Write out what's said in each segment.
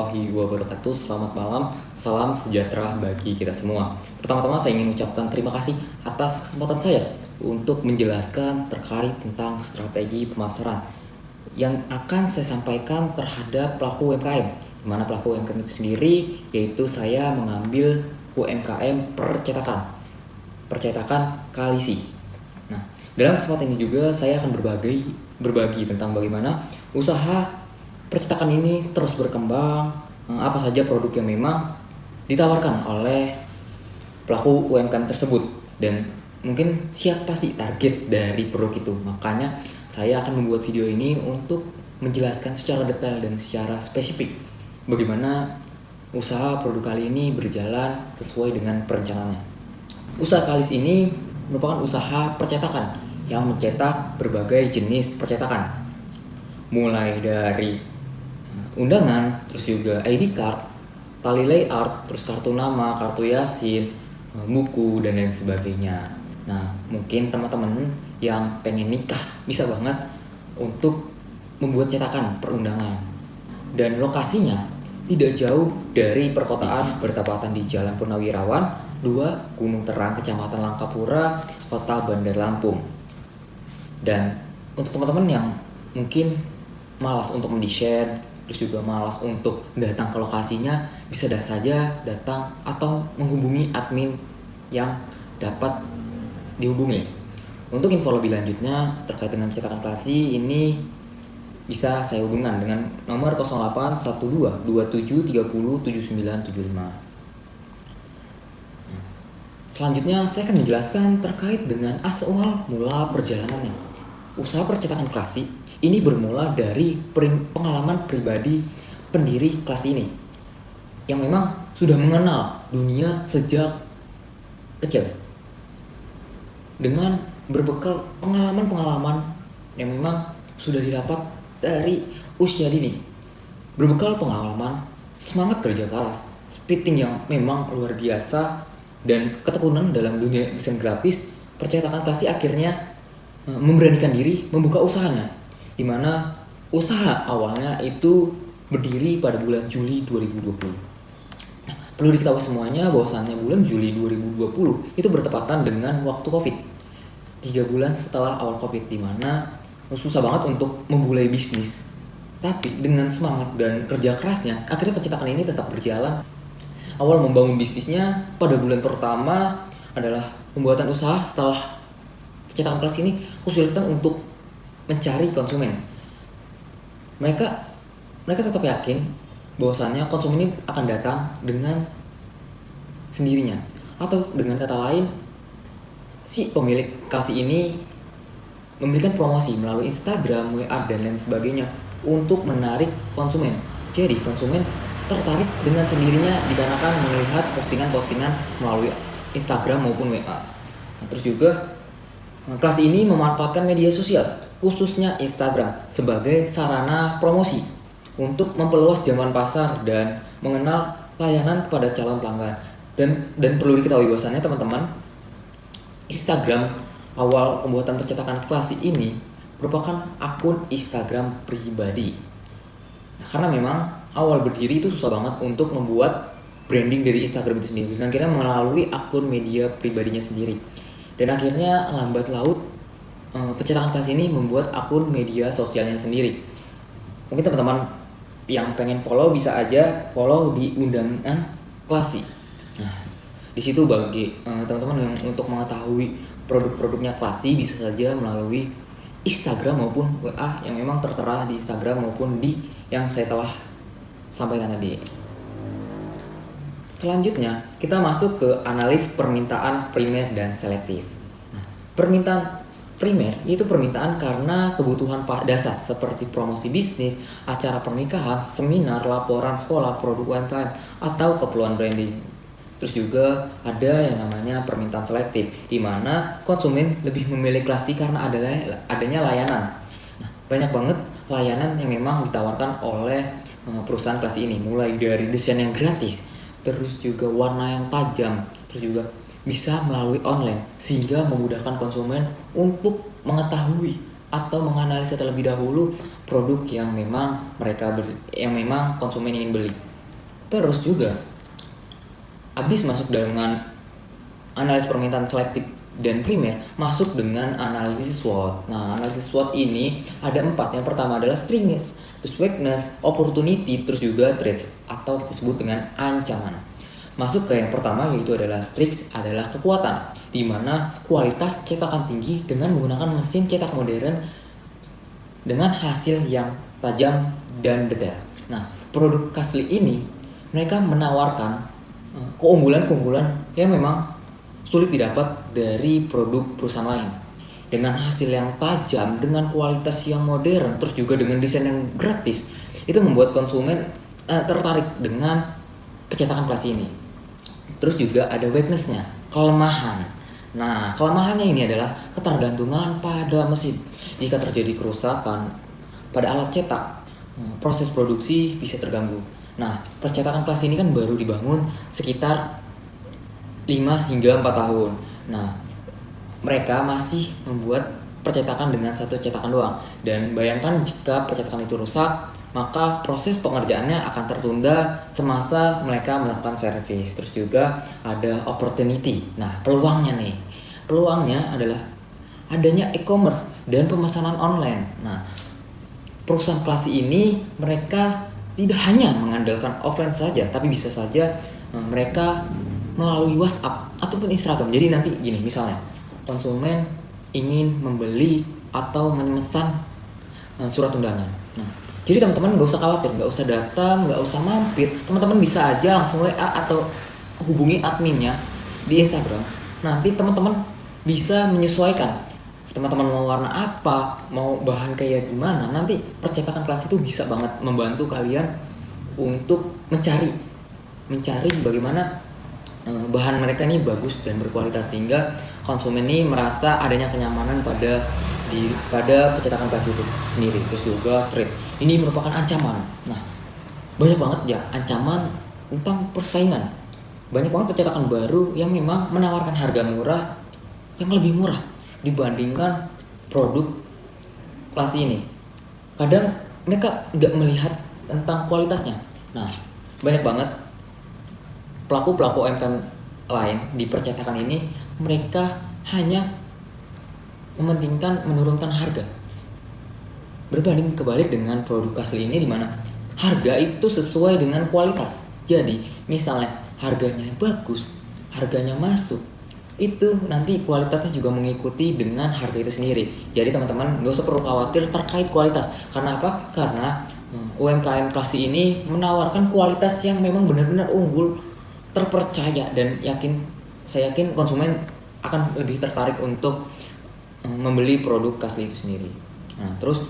warahmatullahi wabarakatuh. Selamat malam, salam sejahtera bagi kita semua. Pertama-tama saya ingin ucapkan terima kasih atas kesempatan saya untuk menjelaskan terkait tentang strategi pemasaran yang akan saya sampaikan terhadap pelaku UMKM. Di mana pelaku UMKM itu sendiri, yaitu saya mengambil UMKM percetakan Kalisi. Nah, dalam kesempatan ini juga saya akan berbagi tentang bagaimana usaha percetakan ini terus berkembang, apa saja produk yang memang ditawarkan oleh pelaku UMKM tersebut, dan mungkin siapa sih target dari produk itu. Makanya saya akan membuat video ini untuk menjelaskan secara detail dan secara spesifik bagaimana usaha produk kali ini berjalan sesuai dengan perencanaannya. Usaha Kalis ini merupakan usaha percetakan yang mencetak berbagai jenis percetakan, mulai dari undangan, terus juga ID card, tali layout, terus kartu nama, kartu yasin, buku, dan lain sebagainya. Nah, mungkin teman-teman yang pengen nikah bisa banget untuk membuat cetakan perundangan. Dan lokasinya tidak jauh dari perkotaan, bertepatan di Jalan Purnawirawan 2, Gunung Terang, Kecamatan Langkapura, Kota Bandar Lampung. Dan untuk teman-teman yang mungkin malas untuk mendesain, terus juga malas untuk datang ke lokasinya, bisa saja datang atau menghubungi admin yang dapat dihubungi. Untuk info lebih lanjutnya terkait dengan cetakan Kalisi ini bisa saya hubungkan dengan nomor 0812 27 30 7975. Selanjutnya saya akan menjelaskan terkait dengan asal mula perjalanannya. Usaha percetakan Kalisi ini bermula dari pengalaman pribadi pendiri Kalisi ini, yang memang sudah mengenal dunia sejak kecil, dengan berbekal pengalaman-pengalaman yang memang sudah didapat dari usia dini. Berbekal pengalaman, semangat kerja keras, spitting yang memang luar biasa, dan ketekunan dalam dunia desain grafis, percetakan Kalisi akhirnya memberanikan diri membuka usahanya, di mana usaha awalnya itu berdiri pada bulan Juli 2020. Nah, perlu diketahui semuanya bahwasannya bulan Juli 2020 itu bertepatan dengan waktu Covid. 3 bulan setelah awal Covid, di mana susah banget untuk memulai bisnis. Tapi dengan semangat dan kerja kerasnya, akhirnya percetakan ini tetap berjalan. Awal membangun bisnisnya pada bulan pertama adalah pembuatan usaha. Setelah percetakan Kalisi ini kesulitan untuk mencari konsumen. Mereka tetap yakin bahwasannya konsumen ini akan datang dengan sendirinya, atau dengan kata lain, si pemilik Kalisi ini memberikan promosi melalui Instagram, WA, dan lain sebagainya untuk menarik konsumen. Jadi konsumen tertarik dengan sendirinya dikarenakan melihat postingan-postingan melalui Instagram maupun WA. Terus juga Kalisi ini memanfaatkan media sosial, khususnya Instagram, sebagai sarana promosi untuk memperluas jangkauan pasar dan mengenal layanan kepada calon pelanggan. Dan perlu diketahui bahwasannya teman-teman, Instagram awal pembuatan percetakan Kalisi ini merupakan akun Instagram pribadi. Nah, karena memang awal berdiri itu susah banget untuk membuat branding dari Instagram itu sendiri, dan akhirnya melalui akun media pribadinya sendiri. Dan akhirnya lambat laut percetakan Kalisi ini membuat akun media sosialnya sendiri. Mungkin teman-teman yang pengen follow bisa aja follow di undangan Kalisi. Nah, di situ bagi teman-teman yang untuk mengetahui produk-produknya Kalisi bisa saja melalui Instagram maupun WA yang memang tertera di Instagram maupun di yang saya telah sampaikan tadi. Selanjutnya, kita masuk ke analis permintaan primer dan selektif. Nah, permintaan primer itu permintaan karena kebutuhan dasar seperti promosi bisnis, acara pernikahan, seminar, laporan sekolah, produk UMKM, atau keperluan branding. Terus juga ada yang namanya permintaan selektif, di mana konsumen lebih memilih Kalisi karena adanya layanan. Nah, banyak banget layanan yang memang ditawarkan oleh perusahaan Kalisi ini, mulai dari desain yang gratis, terus juga warna yang tajam, terus juga bisa melalui online, sehingga memudahkan konsumen untuk mengetahui atau menganalisa terlebih dahulu produk yang memang konsumen ingin beli. Terus juga habis masuk dengan analisis permintaan selektif dan primer, masuk dengan analisis SWOT. Nah, analisis SWOT ini ada 4. Yang pertama adalah strengths, terus weakness, opportunity, terus juga threats atau disebut dengan ancaman. Masuk ke yang pertama, yaitu adalah strengths, adalah kekuatan, di mana kualitas cetakan tinggi dengan menggunakan mesin cetak modern dengan hasil yang tajam dan detail. Nah, produk Kasli ini mereka menawarkan keunggulan-keunggulan yang memang sulit didapat dari produk perusahaan lain. Dengan hasil yang tajam, dengan kualitas yang modern, terus juga dengan desain yang gratis, itu membuat konsumen tertarik dengan percetakan kelas ini. Terus juga ada weakness-nya, kelemahan. Nah, kelemahannya ini adalah ketergantungan pada mesin. Jika terjadi kerusakan pada alat cetak, proses produksi bisa terganggu. Nah, percetakan kelas ini kan baru dibangun sekitar 5 hingga 4 tahun. Nah, mereka masih membuat percetakan dengan satu cetakan doang. Dan bayangkan jika percetakan itu rusak, maka proses pengerjaannya akan tertunda semasa mereka melakukan servis. Terus juga ada opportunity. Nah, peluangnya nih. Peluangnya adalah adanya e-commerce dan pemesanan online. Nah, perusahaan kelas ini mereka tidak hanya mengandalkan offline saja, tapi bisa saja mereka melalui WhatsApp ataupun Instagram. Jadi nanti gini, misalnya konsumen ingin membeli atau memesan surat undangan. Nah, jadi teman-teman nggak usah khawatir, nggak usah datang, nggak usah mampir. Teman-teman bisa aja langsung WA atau hubungi adminnya di Instagram. Nanti teman-teman bisa menyesuaikan. Teman-teman mau warna apa, mau bahan kayak gimana. Nanti percetakan kelas itu bisa banget membantu kalian untuk mencari bagaimana bahan mereka ini bagus dan berkualitas, sehingga konsumen ini merasa adanya kenyamanan pada percetakan kelas itu sendiri. Terus juga threat, ini merupakan ancaman. Nah, banyak banget ya ancaman tentang persaingan. Banyak banget percetakan baru yang memang menawarkan harga murah yang lebih murah dibandingkan produk kelas ini. Kadang mereka nggak melihat tentang kualitasnya. Nah, banyak banget pelaku-pelaku UMKM lain di percetakan ini, mereka hanya mementingkan menurunkan harga. Berbanding kebalik dengan produk Kasli ini, di mana harga itu sesuai dengan kualitas. Jadi, misalnya harganya bagus, harganya masuk, itu nanti kualitasnya juga mengikuti dengan harga itu sendiri. Jadi teman-teman gak usah perlu khawatir terkait kualitas. Karena apa? Karena UMKM Kasli ini menawarkan kualitas yang memang benar-benar unggul, terpercaya, dan saya yakin konsumen akan lebih tertarik untuk membeli produk Kasli itu sendiri. Nah, terus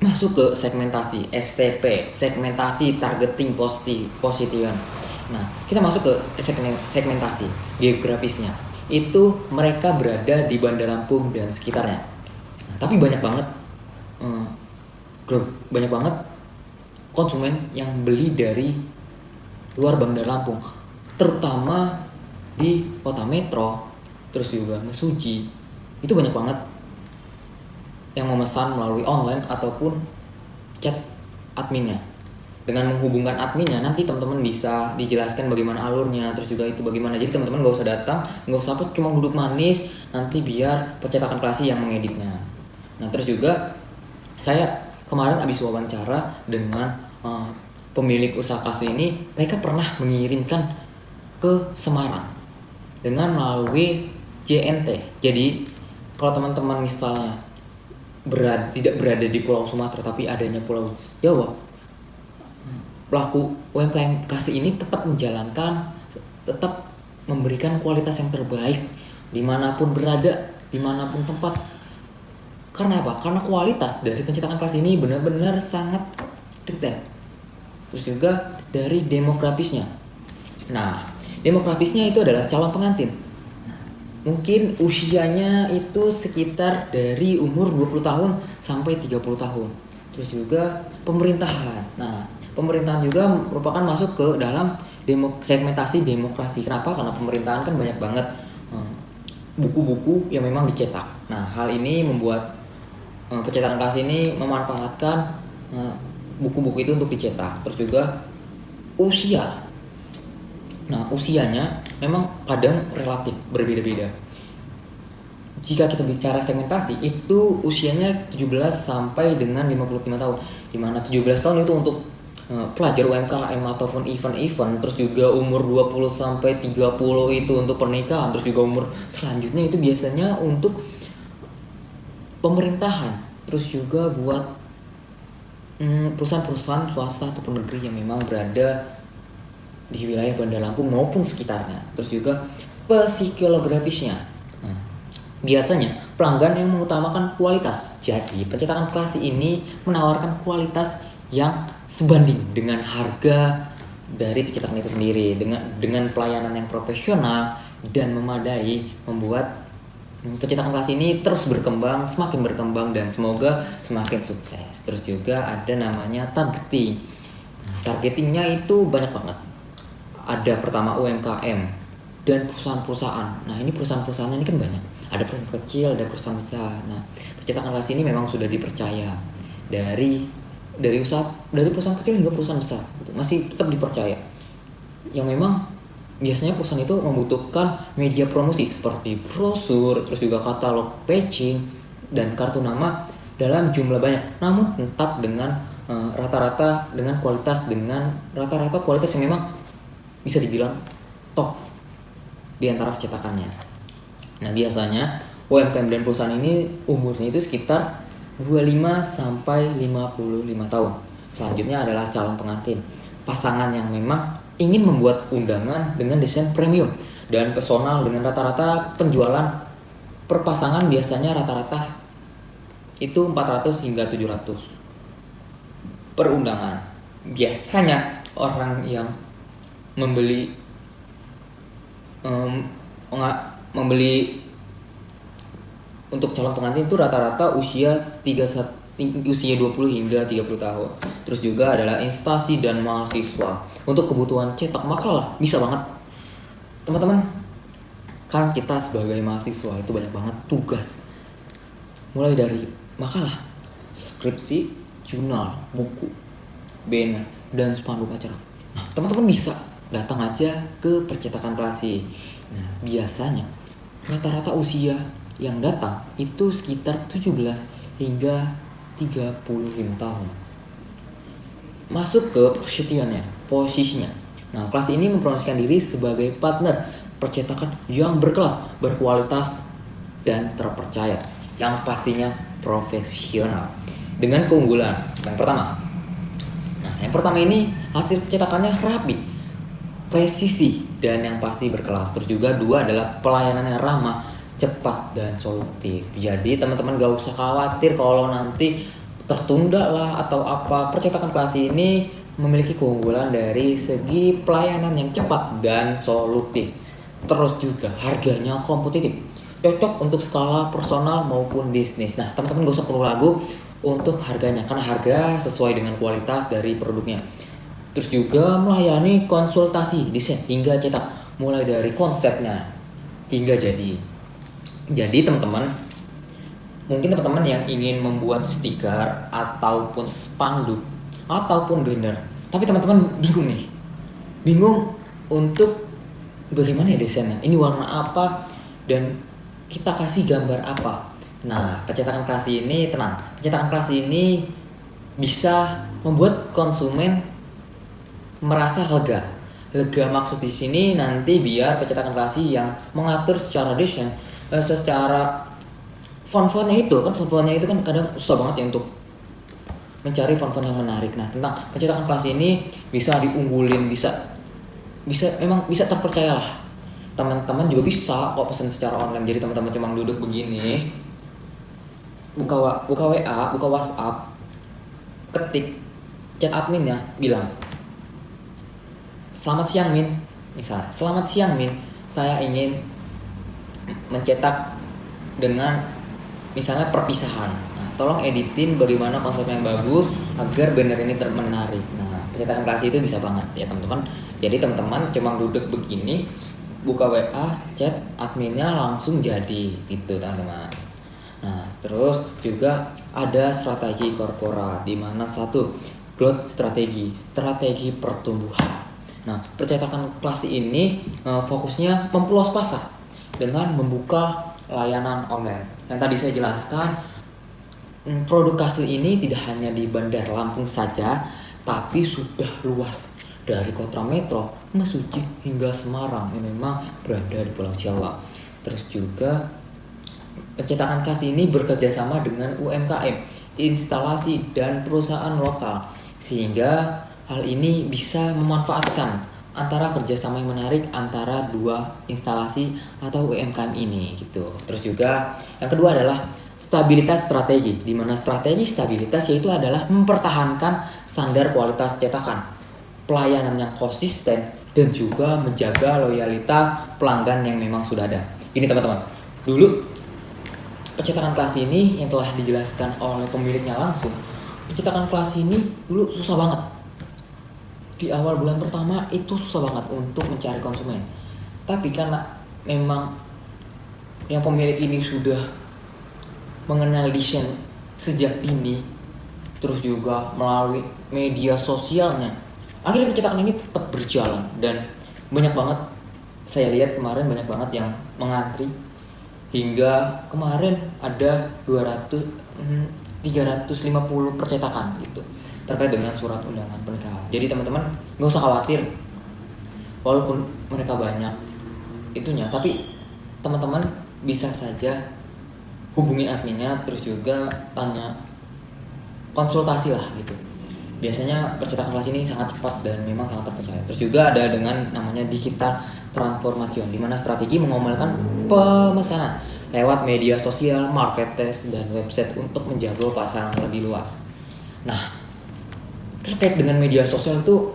masuk ke segmentasi STP, segmentasi targeting positivan. Nah, kita masuk ke segmentasi geografisnya. Itu mereka berada di Bandar Lampung dan sekitarnya. Nah, tapi banyak banget konsumen yang beli dari luar Bandar Lampung, terutama di kota Metro, terus juga Mesuji. Itu banyak banget yang memesan melalui online ataupun chat adminnya. Dengan menghubungkan adminnya, nanti teman-teman bisa dijelaskan bagaimana alurnya, terus juga itu bagaimana. Jadi teman-teman gak usah datang, gak usah cuma duduk manis, nanti biar percetakan Klasi yang mengeditnya. Nah, terus juga saya kemarin habis wawancara dengan pemilik usaha Kasli ini. Mereka pernah mengirimkan ke Semarang dengan melalui JNT. Jadi kalau teman-teman misalnya tidak berada di Pulau Sumatera tapi adanya Pulau Jawa, pelaku UMKM Kasli ini tetap memberikan kualitas yang terbaik dimanapun berada, dimanapun tempat. Karena apa? Karena kualitas dari pencetakan Kasli ini benar-benar sangat detail. Terus juga dari demografisnya. Nah, demografisnya itu adalah calon pengantin. Mungkin usianya itu sekitar dari umur 20 tahun sampai 30 tahun. Terus juga pemerintahan. Nah, pemerintahan juga merupakan masuk ke dalam segmentasi demokrasi. Kenapa? Karena pemerintahan kan banyak banget buku-buku yang memang dicetak. Nah, hal ini membuat percetakan Kasli ini memanfaatkan buku-buku itu untuk dicetak. Terus juga usia. Nah, usianya memang kadang relatif berbeda-beda. Jika kita bicara segmentasi, itu usianya 17 sampai dengan 55 tahun. Di mana 17 tahun itu untuk pelajar UMKM ataupun event-event, terus juga umur 20 sampai 30 itu untuk pernikahan, terus juga umur selanjutnya itu biasanya untuk pemerintahan, terus juga buat perusahaan-perusahaan swasta ataupun negeri yang memang berada di wilayah Bandar Lampung maupun sekitarnya. Terus juga psikologifisnya. Nah, biasanya pelanggan yang mengutamakan kualitas. Jadi pencetakan klasik ini menawarkan kualitas yang sebanding dengan harga dari pencetakan itu sendiri, dengan pelayanan yang profesional dan memadai, membuat pencetakan kelas ini terus berkembang, semakin berkembang, dan semoga semakin sukses. Terus juga ada namanya targeting. Targetingnya itu banyak banget. Ada pertama UMKM dan perusahaan-perusahaan. Nah, ini perusahaan-perusahaan ini kan banyak. Ada perusahaan kecil, ada perusahaan besar. Nah, pencetakan kelas ini memang sudah dipercaya dari perusahaan kecil hingga perusahaan besar. Masih tetap dipercaya. Yang memang biasanya perusahaan itu membutuhkan media promosi seperti brosur, terus juga katalog patching dan kartu nama dalam jumlah banyak, namun tetap dengan rata-rata kualitas yang memang bisa dibilang top di antara cetakannya. Nah, biasanya UMKM dan perusahaan ini umurnya itu sekitar 25 sampai 55 tahun. Selanjutnya adalah calon pengantin, pasangan yang memang ingin membuat undangan dengan desain premium dan personal, dengan rata-rata penjualan per pasangan biasanya rata-rata itu 400 hingga 700 per undangan. Biasanya orang yang membeli untuk calon pengantin itu rata-rata usia 20 hingga 30 tahun. Terus juga adalah instansi dan mahasiswa. Untuk kebutuhan cetak makalah bisa banget. Teman-teman, kan kita sebagai mahasiswa itu banyak banget tugas. Mulai dari makalah, skripsi, jurnal, buku, banner, dan spanduk acara. Nah, teman-teman bisa datang aja ke percetakan klasik. Nah, biasanya rata-rata usia yang datang itu sekitar 17 hingga 35 tahun. Masuk ke posisinya. Nah, kelas ini mempromosikan diri sebagai partner percetakan yang berkelas, berkualitas, dan terpercaya, yang pastinya profesional. Dengan keunggulan yang pertama ini hasil pencetakannya rapi, presisi, dan yang pasti berkelas. Terus juga dua adalah pelayanannya ramah, cepat, dan solutif. Jadi teman-teman gak usah khawatir kalau nanti tertunda lah atau apa. Percetakan kelas ini memiliki keunggulan dari segi pelayanan yang cepat dan solutif. Terus juga harganya kompetitif, cocok untuk skala personal maupun bisnis. Nah, teman-teman gak usah perlu ragu untuk harganya, karena harga sesuai dengan kualitas dari produknya. Terus juga melayani konsultasi desain hingga cetak, mulai dari konsepnya hingga jadi. Jadi teman-teman, mungkin teman-teman yang ingin membuat stiker ataupun spanduk ataupun banner, tapi teman-teman bingung untuk bagaimana ya desainnya, ini warna apa dan kita kasih gambar apa. Nah, pencetakan klasik ini bisa membuat konsumen merasa lega. Maksud di sini nanti biar pencetakan klasik yang mengatur secara desain, secara font-fontnya itu kan kadang susah banget ya untuk mencari font-font yang menarik. Nah, tentang pencetakan klasik ini bisa diunggulin, bisa memang bisa terpercaya lah. Teman-teman juga bisa kok pesan secara online. Jadi teman-teman cuma duduk begini, buka WA, buka WhatsApp, ketik chat adminnya, bilang, "Selamat siang Min," misalnya, "Selamat siang Min, saya ingin mencetak dengan misalnya perpisahan. Nah, tolong editin bagaimana konsep yang bagus agar banner ini menarik." Nah, pencetakan klasik itu bisa banget ya teman-teman. Jadi teman-teman cuma duduk begini, buka WA, chat adminnya langsung jadi gitu teman-teman. Nah, terus juga ada strategi korporat, di mana satu, growth strategi pertumbuhan. Nah, percetakan klasik ini fokusnya memperluas pasar dengan membuka layanan online. Yang tadi saya jelaskan, produk Kastil ini tidak hanya di Bandar Lampung saja, tapi sudah luas dari Kota Metro, Mesuji hingga Semarang yang memang berada di Pulau Jawa. Terus juga pencetakan Kastil ini bekerja sama dengan UMKM, instalasi dan perusahaan lokal, sehingga hal ini bisa memanfaatkan antara kerjasama yang menarik antara dua instalasi atau UMKM ini gitu. Terus juga yang kedua adalah stabilitas strategi, di mana strategi stabilitas yaitu adalah mempertahankan standar kualitas cetakan, pelayanan yang konsisten, dan juga menjaga loyalitas pelanggan yang memang sudah ada. Ini teman-teman, dulu pencetakan kelas ini yang telah dijelaskan oleh pemiliknya langsung, pencetakan kelas ini dulu susah banget. Di awal bulan pertama itu susah banget untuk mencari konsumen. Tapi karena memang yang pemilik ini sudah mengenal desain sejak dini, terus juga melalui media sosialnya, akhirnya pencetakan ini tetap berjalan. Dan banyak banget, saya lihat kemarin banyak banget yang mengantri, hingga kemarin ada 350 percetakan gitu terkait dengan surat undangan pernikahan. Jadi teman-teman nggak usah khawatir, walaupun mereka banyak itunya, tapi teman-teman bisa saja hubungi adminnya, terus juga tanya, konsultasi lah gitu. Biasanya percetakan kelas ini sangat cepat dan memang sangat terpercaya. Terus juga ada dengan namanya digital transformation, di mana strategi mengomelkan pemesanan lewat media sosial, marketplace, dan website untuk menjangkau pasar yang lebih luas. Nah, terkait dengan media sosial itu,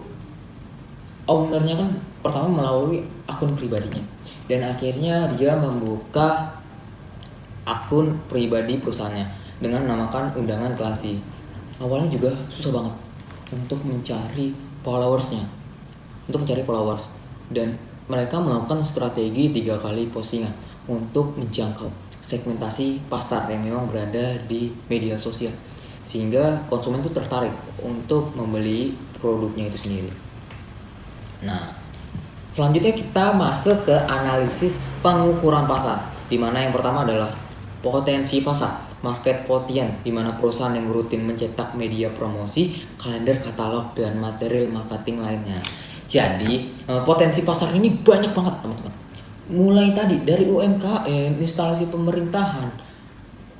ownernya kan pertama melalui akun pribadinya, dan akhirnya dia membuka akun pribadi perusahaannya dengan menamakan undangan klasi. Awalnya juga susah banget untuk mencari followers, dan mereka melakukan strategi 3 kali postingan untuk menjangkau segmentasi pasar yang memang berada di media sosial, sehingga konsumen itu tertarik untuk membeli produknya itu sendiri. Nah, selanjutnya kita masuk ke analisis pengukuran pasar, di mana yang pertama adalah potensi pasar, market potential, di mana perusahaan yang rutin mencetak media promosi, kalender, katalog, dan material marketing lainnya. Jadi potensi pasar ini banyak banget teman-teman. Mulai tadi dari UMKM, instalasi pemerintahan,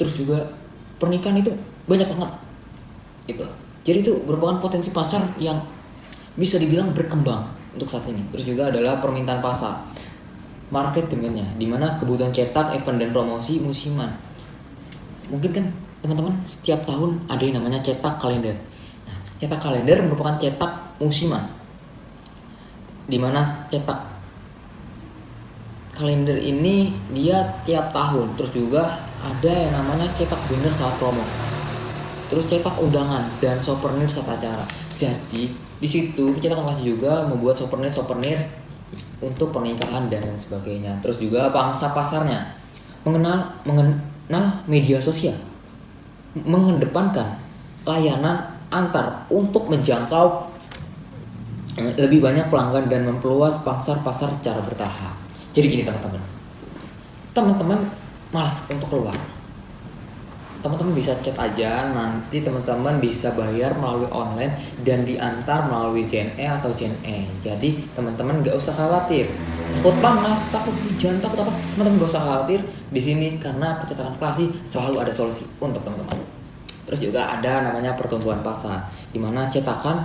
terus juga pernikahan, itu banyak banget gitu. Jadi itu merupakan potensi pasar yang bisa dibilang berkembang untuk saat ini. Terus juga adalah permintaan pasar, market demand-nya, di mana kebutuhan cetak, event, dan promosi musiman. Mungkin kan teman-teman setiap tahun ada yang namanya cetak kalender. Nah, cetak kalender merupakan cetak musiman, di mana cetak kalender ini dia tiap tahun. Terus juga ada yang namanya cetak banner saat promo, terus cetak undangan dan souvenir saat acara. Jadi di situ pencetakan kelas juga membuat souvenir untuk pernikahan dan lain sebagainya. Terus juga pangsa pasarnya mengenal media sosial, mengedepankan layanan antar untuk menjangkau lebih banyak pelanggan dan memperluas pasar secara bertahap. Jadi gini teman-teman malas untuk keluar, teman-teman bisa chat aja, nanti teman-teman bisa bayar melalui online dan diantar melalui JNE atau JNE. Jadi teman-teman gak usah khawatir takut panas, takut hujan, takut apa, teman-teman gak usah khawatir di sini, karena pencetakan klasi selalu ada solusi untuk teman-teman. Terus juga ada namanya pertumbuhan pasar, di mana cetakan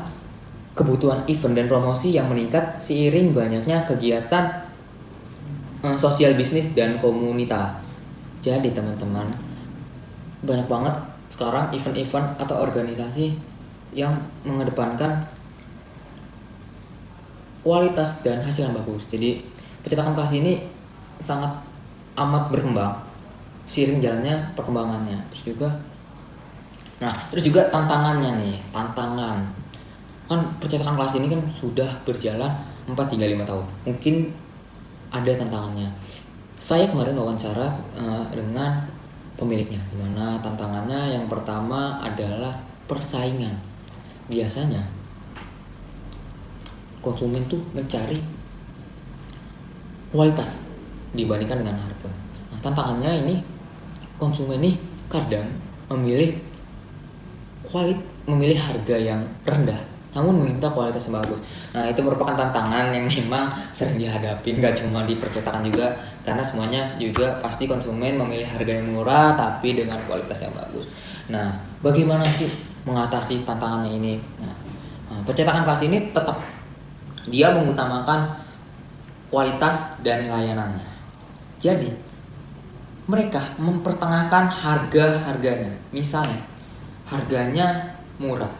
kebutuhan event dan promosi yang meningkat seiring banyaknya kegiatan sosial bisnis dan komunitas. Jadi teman-teman, banyak banget sekarang event-event atau organisasi yang mengedepankan kualitas dan hasil yang bagus. Jadi pencetakan kelas ini sangat amat berkembang seiring jalannya perkembangannya. Terus juga tantangannya nih, kan percetakan kelas ini kan sudah berjalan 4 hingga 5 tahun. Mungkin ada tantangannya. Saya kemarin wawancara dengan pemiliknya, dimana tantangannya yang pertama adalah persaingan. Biasanya konsumen tuh mencari kualitas dibandingkan dengan harga. Nah, tantangannya ini konsumen nih kadang memilih harga yang rendah namun meminta kualitas yang bagus. Nah, itu merupakan tantangan yang memang sering dihadapi, nggak cuma di percetakan juga, karena semuanya juga pasti konsumen memilih harga yang murah tapi dengan kualitas yang bagus. Nah, bagaimana sih mengatasi tantangannya ini? Nah, percetakan kelas ini tetap dia mengutamakan kualitas dan layanannya. Jadi, mereka mempertengahkan harganya. Misalnya, harganya murah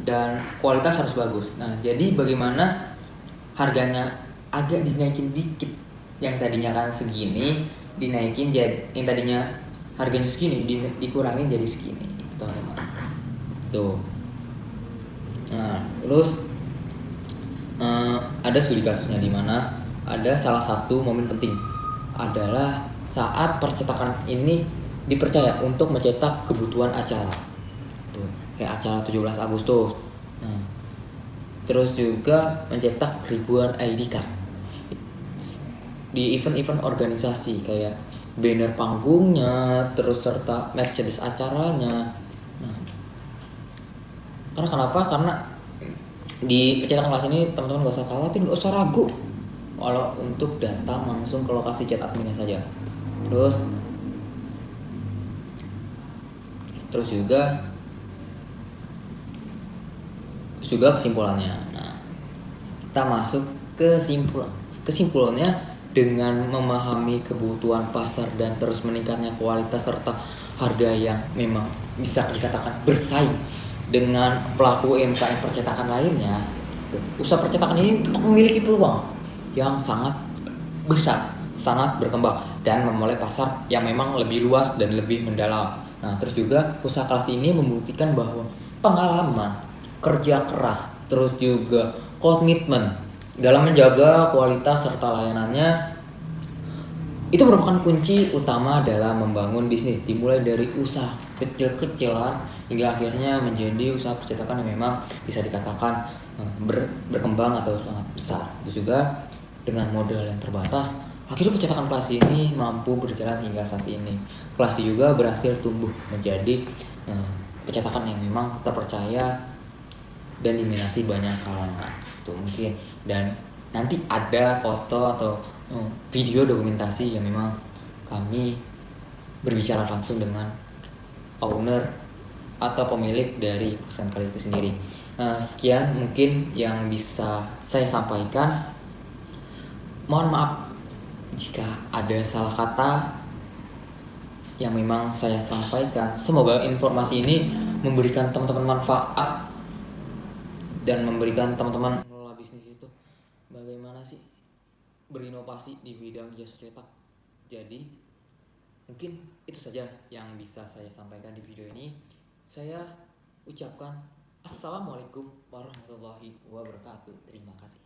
dan kualitas harus bagus. Nah, jadi bagaimana harganya agak dinaikin dikit, yang tadinya kan segini dinaikin jadi, yang tadinya harganya segini dikurangin jadi segini, itu teman-teman. Tuh. Nah, terus ada studi kasusnya di mana ada salah satu momen penting adalah saat percetakan ini dipercaya untuk mencetak kebutuhan acara. Tuh, kayak acara 17 Agustus. Nah, terus juga mencetak ribuan ID card di event-event organisasi kayak banner panggungnya, terus serta merchandise acaranya. Nah, karena kenapa? Karena di percetakan kelas ini teman-teman gak usah khawatir, gak usah ragu kalau untuk datang langsung ke lokasi chat adminnya saja. Terus juga kesimpulannya. Nah, kita masuk ke kesimpulannya dengan memahami kebutuhan pasar dan terus meningkatnya kualitas serta harga yang memang bisa dikatakan bersaing dengan pelaku UMKM percetakan lainnya. Usaha percetakan ini memiliki peluang yang sangat besar, sangat berkembang dan memulai pasar yang memang lebih luas dan lebih mendalam. Nah, terus juga usaha kelas ini membuktikan bahwa pengalaman, kerja keras, terus juga komitmen dalam menjaga kualitas serta layanannya itu merupakan kunci utama dalam membangun bisnis, dimulai dari usaha kecil-kecilan hingga akhirnya menjadi usaha percetakan yang memang bisa dikatakan berkembang atau sangat besar. Itu juga dengan modal yang terbatas, akhirnya percetakan Klasi ini mampu berjalan hingga saat ini. Klasi juga berhasil tumbuh menjadi percetakan yang memang terpercaya dan diminati banyak kalangan. Itu mungkin, dan nanti ada foto atau video dokumentasi yang memang kami berbicara langsung dengan owner atau pemilik dari perusahaan kali itu sendiri. Sekian mungkin yang bisa saya sampaikan. Mohon maaf jika ada salah kata yang memang saya sampaikan. Semoga informasi ini memberikan teman-teman manfaat dan memberikan teman-teman mengelola bisnis itu bagaimana sih berinovasi di bidang jasa cetak. Jadi mungkin itu saja yang bisa saya sampaikan di video ini. Saya ucapkan assalamualaikum warahmatullahi wabarakatuh. Terima kasih.